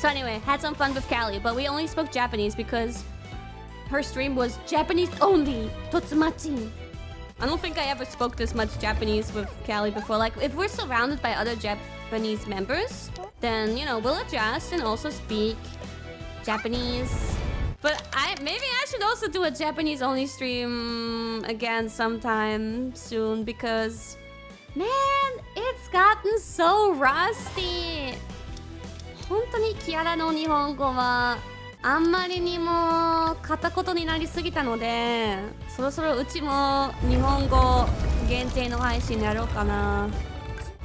So anyway, had some fun with Callie, but we only spoke Japanese because her stream was Japanese only. Totsumachi. I don't think I ever spoke this much Japanese with Callie before. Like, if we're surrounded by other Japanese members, then, you know, we'll adjust and also speak Japanese. But maybe I should also do a Japanese-only stream again sometime soon because, man, it's gotten so rusty. 本当にキアラの日本語はあんまりにも片言になりすぎたので、そろそろうちも日本語限定の配信やろうかな。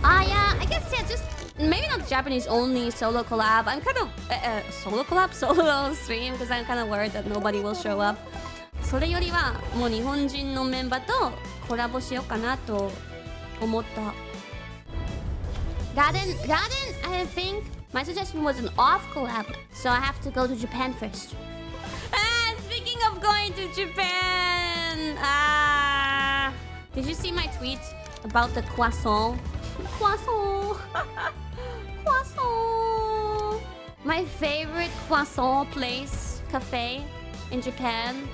Yeah, I guess just maybe not Japanese only solo collab. I'm kind of solo stream because I'm kind of worried that nobody will show up. それよりはもう日本人のメンバーとコラボしようかなと思った。Garden, I think my suggestion was an off collab, so I have to go to Japan first. Speaking of going to Japan, did you see my tweet about the croissant? Croissant. Croissant. My favorite croissant place, cafe in Japan,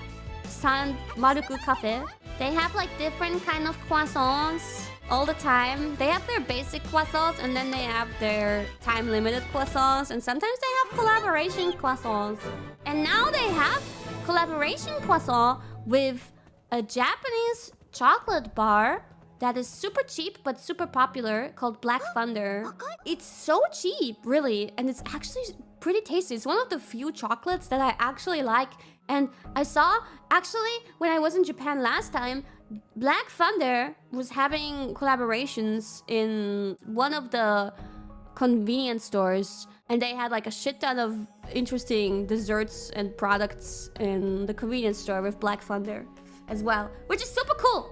Saint Maruku Cafe. They have like different kind of croissants all the time. They have their basic croissants and then they have their time-limited croissants, and sometimes they have collaboration croissants. And now they have collaboration croissant with a Japanese chocolate bar that is super cheap but super popular called Black Thunder. It's so cheap, really, and it's actually pretty tasty. It's one of the few chocolates that I actually like. And I saw, actually, when I was in Japan last time, Black Thunder was having collaborations in one of the convenience stores. And they had like a shit ton of interesting desserts and products in the convenience store with Black Thunder as well, which is super cool.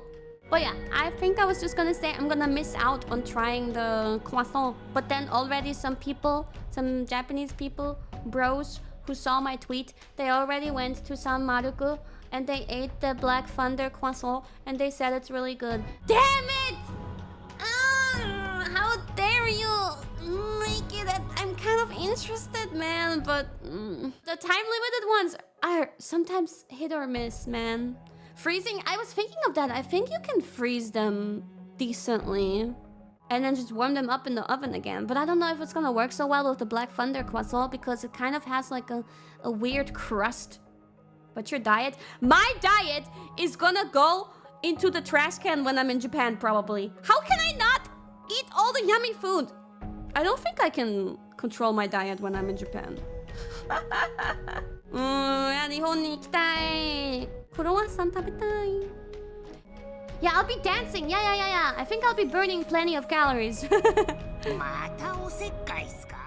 But yeah, I think I was just gonna say I'm gonna miss out on trying the croissant. But then already some Japanese people, bros, who saw my tweet, they already went to San Maruku and they ate the Black Thunder croissant and they said it's really good. Damn it! How dare you make it that I'm kind of interested, man, but the time-limited ones are sometimes hit or miss, man. Freezing, I was thinking of that. I think you can freeze them decently and then just warm them up in the oven again. But I don't know if it's gonna work so well with the Black Thunder croissant because it kind of has like a weird crust. But your diet? My diet is gonna go into the trash can when I'm in Japan, probably. How can I not eat all the yummy food? I don't think I can control my diet when I'm in Japan. 日本に行きたい。クロワッサン食べたい。Yeah, I'll be dancing. Yeah. I think I'll be burning plenty of calories. またおせっかいっすか